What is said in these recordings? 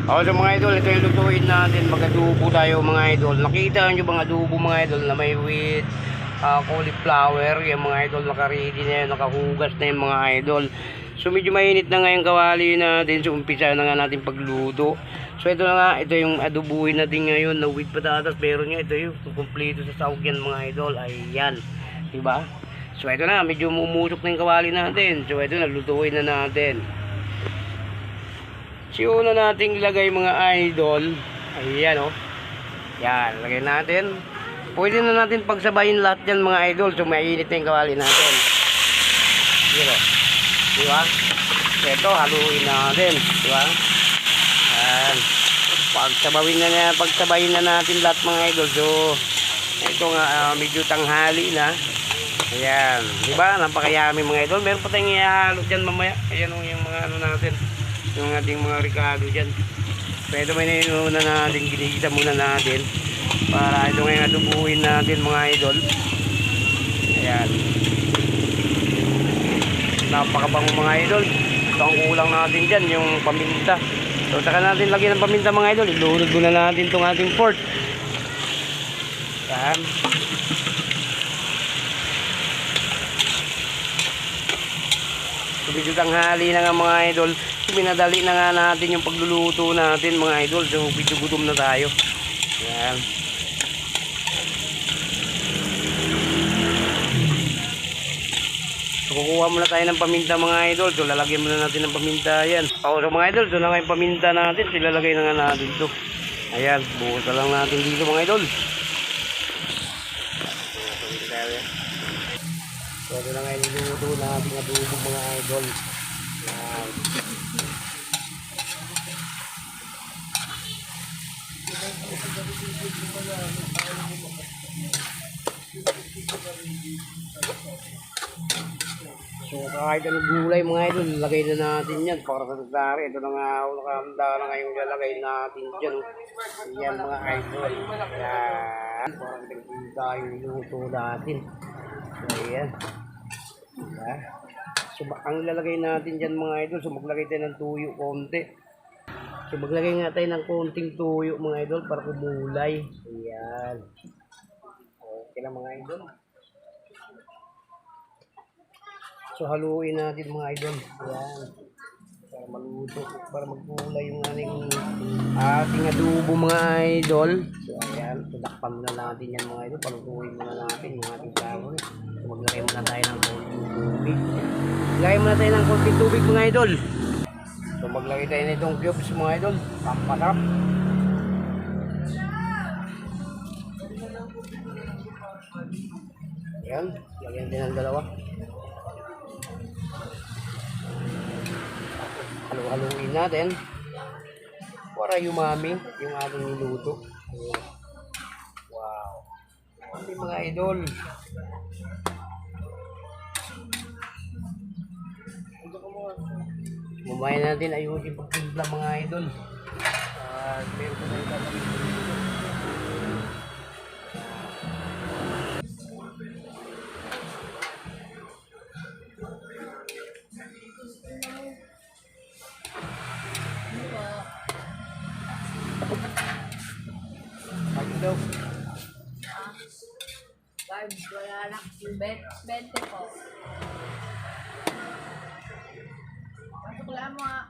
O so mga idol, ito yung lutuin natin. Mag-adobo tayo mga idol. Nakita nyo bang adobo mga idol na may with cauliflower? Yung mga idol naka-ready na yun, nakahugas na yung mga idol. So medyo mainit na ngayon kawali natin. So umpisa na nga natin pagluto. So ito na nga, ito yung adobuhin natin ngayon na with patatas. Pero nga ito yung kumpleto sa sahog yan mga idol. Ayan, diba? So ito na, medyo mumusok na yung kawali natin. So ito na, lutuin na natin. So una nating ilagay mga idol. Ayan o. Yan, lagay natin. Pwede na natin pagsabayin lahat yan mga idol. So mainit na yung kawali natin. Yan o. Diba? So ito, haluin natin. Diba? Yan. Pagsabayin na natin lahat mga idol. So ito nga, medyo tanghali na. Ayan. Diba? Napakayami mga idol. Meron pa tayong ihalo dyan mamaya. Ayan o yung mga ano natin. Yung ating mga ricado dyan. Pero may nainuna natin, ginigisa muna natin para ito ngayon adubuhin natin mga idol. Ayan, napakabango mga idol. Ito ang kulang natin dyan, yung paminta. So saka natin lagyan ng paminta mga idol. Ilunod muna natin itong ating pork. Ayan. So medyo tanghali na nga mga idol. Pinadali na nga natin yung pagluluto natin mga idol. So medyo gutom na tayo. Ayan. So kukuha muna tayo ng paminta mga idol. So lalagyan muna natin ng paminta. Ayan. So mga idol, so na nga yung paminta natin. So ilalagay na nga natin ito. Ayan, buhos na lang natin dito mga idol. So ito na nga yung luto natin adobo mga idol. Ayan. So kahit anong gulay mga idol, lagay na natin yan para sa tagtari. Ito na nga, nakahanda na nga yung lalagay natin dyan. Yan mga idol. Yan, para kita yung luto natin. So yan. Diba? So ang ilalagay natin dyan mga idol, so maglagay tayo ng tuyo konti. So maglagay nga tayo ng konting tuyo mga idol para kumulay. Ayan. Okay na mga idol. So haluin natin mga idol. Ayan. Para maluto, para magkulay yung ating adobo mga idol. So ayan, tudakpan muna natin yan mga idol. Palutuin muna natin yung ating sabon. So maglagay muna tayo ng konting tubig. Maglagay muna tayo ng konting tubig mga idol. So maglagay tayo nitong cubes mga idol. Pampasarap. Ayan, lagyan din ang dalawa. Halu-haluin natin para umami yung ating niluto. Wow, umami mga idol. Mamaya natin ayusin pagtimpla mga idol. Meron ko na yung daw. Wala na. 20 po. Masuk lang mo nga.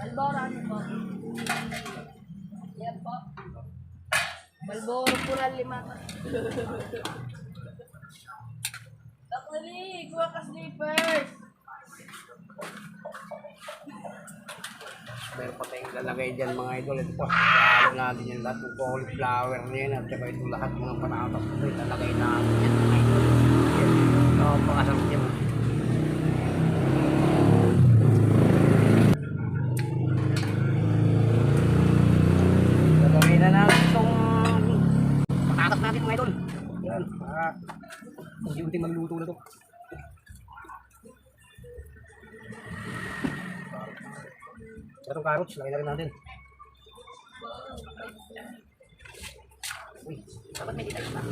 Malboro ano po? Yan po. Malboro pura 5. Takuli, kuha ka slippers. Meron pa tayong lalagay dyan mga idol. Ito po, halo natin yung lahat ng cauliflower na yan. At saka ito lahat mga patatas ito. Ilalagay natin yan mga idol. Ito, pakasarap yan. Lalagay na natin itong patatas natin mga idol. Yan, para unti-unti magluto na ito. Itong carrots, lagay na rin natin. Uy, dapat may details na.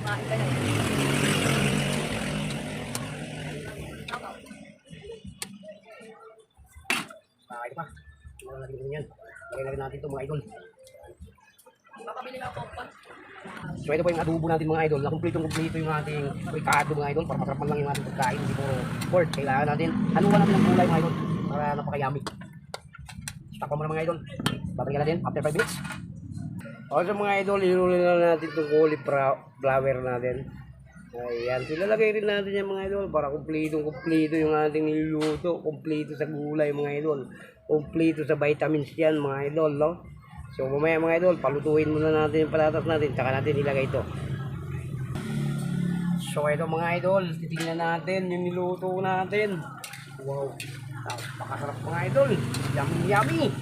Kumain ka na. Ako. Lagay na rin natin ito mga idol. Makabili ka popcorn. So ito po yung adobo natin mga idol. Na kumpletong-kumpleto yung ating ricado mga idol. Para masarap man lang yung ating pagkain. Hindi puro pork. Kailangan natin. Haluan natin ang gulay mga idol. Para napakayami. Stop mo na mga idol. Babalikan natin after 5 minutes. O so mga idol, inulit na natin itong cauliflower natin. Ayan, ilalagay rin natin yan mga idol para kumpletong-kumpleto yung ating niluluto. Kumpleto sa gulay mga idol. Kumpleto sa vitamins yan mga idol, no? So mamaya mga idol, palutuin muna natin yung patatas natin, tsaka natin ilagay ito. So ito mga idol, titingnan natin yung niluto natin. Wow, napakasarap mga idol. Yummy yummy.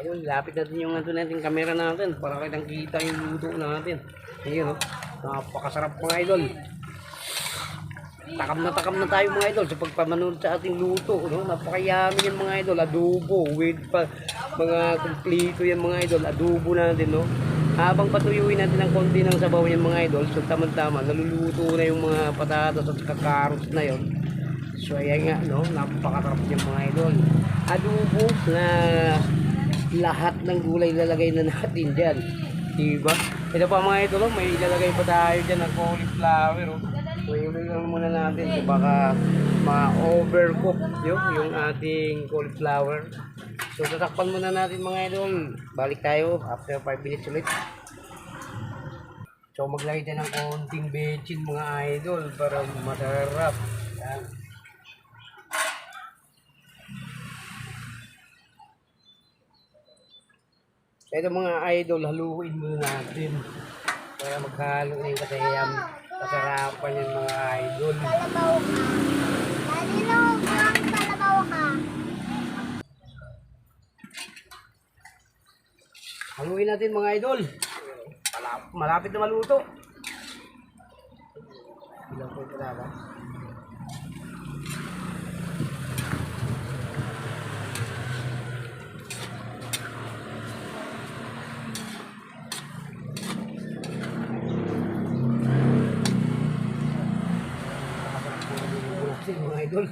Ayun, lapit natin yung natin camera natin para kitang kita yung luto natin. Ayun, no? Napakasarap mga idol. Takam na tayo mga idol sa pagpamanood sa ating luto, no? Napakayami yan mga idol, adobo with pa mga kumpleto yan mga idol, adobo natin, no? Habang patuyuin natin ng konti ng sabaw yan mga idol, so tama-tama naluluto na yung mga patatas at kakaros na yon. So ayan nga, no? Napakasarap yan mga idol. Adobo na lahat ng gulay lalagay na natin dyan, diba? Ito pa mga idol, may ilalagay pa tayo dyan ng cauliflower, oh. So yung lang muna natin, so baka ma-overcook yung ating cauliflower. So tatakpan muna natin mga idol. Balik tayo after 5 minutes ulit. So maglagay tayo ng konting bechin mga idol para masarap. Yan. So ito mga idol, haluin muna natin para maghalo na yung kasayam. Kasarapan yan mga idol. Kalabaw ka. Nalilaw kang kalabaw ka. Haluin natin mga idol. Malapit na maluto. Ilang po ito na ba? Mga idol,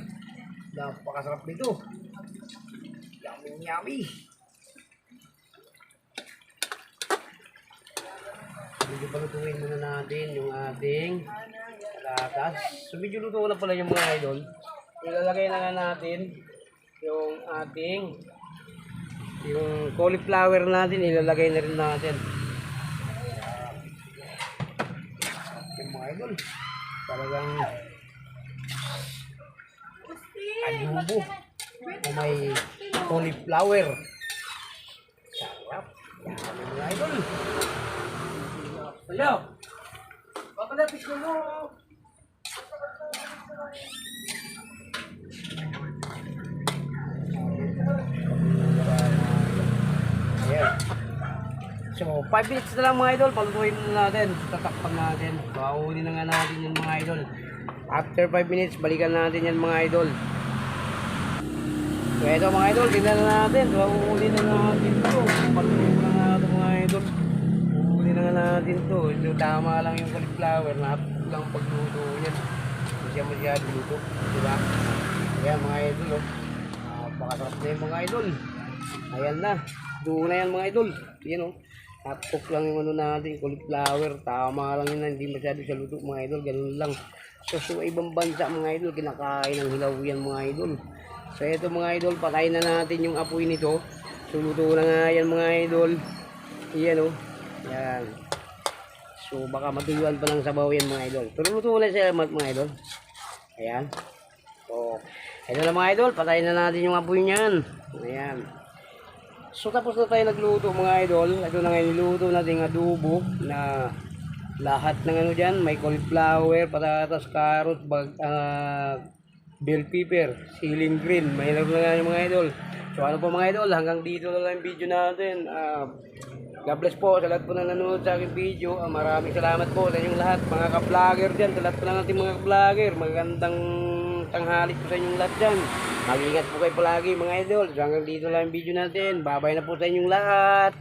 napakasarap nito. Yummy yummy. Medyo palutuin muna natin yung ating patatas. So medyo luto na pala yung mga idol. Ilalagay na nga natin yung ating yung cauliflower natin, ilalagay na rin natin. Yung mga idol, talagang adobo o may cauliflower. Sarap. Yan mga idol. Hello. Papalapis ko mo. Ayan. So 5 minutes na lang mga idol. Palutuin na natin. Tatakpan natin. Paunin na nga natin yung mga idol. After 5 minutes, balikan natin yan mga idol. So ito mga idol, tingnan na natin. So uuuli na natin ito. Palutuin na natin mga idol. Uuuli na natin ito. So tama lang yung cauliflower. Napag lang pagluto yan. Hindi siya masyado luto. Diba? Ayan mga idol. Oh. Napakasarap na yung mga idol. Ayan na. Doon na yan mga idol. Ayan o. Half-cook lang yung ano natin, cauliflower. Tama lang yun na. Hindi masyado siya luto mga idol. Ganun lang. So sa ibang bansa mga idol, kinakain ng hilaw yan mga idol. So ito mga idol, patayin na natin yung apoy nito. So luto na nga yan mga idol. Yan o. Yan. So baka matuyuan pa ng sabaw yan mga idol. Pero luto na siya mga idol. Ayan. So ito na mga idol, patayin na natin yung apoy niyan. Ayan. So tapos na tayo nagluto mga idol. Ito na nga niluto natin adobo na lahat ng ano dyan, may cauliflower, patatas, carrot, bell pepper, ceiling green, may laro na nga yung mga idol. So ano po mga idol, hanggang dito na lang yung video natin. God bless po sa lahat po na nanonood sa aking video. Maraming salamat po sa inyong lahat, mga ka-vlogger dyan, sa lahat po ng ating mga vlogger. Magandang tanghali po sa inyong lahat dyan. Mag-ingat po kayo palagi mga idol. So hanggang dito lang yung video natin. Bye bye na po sa inyong lahat.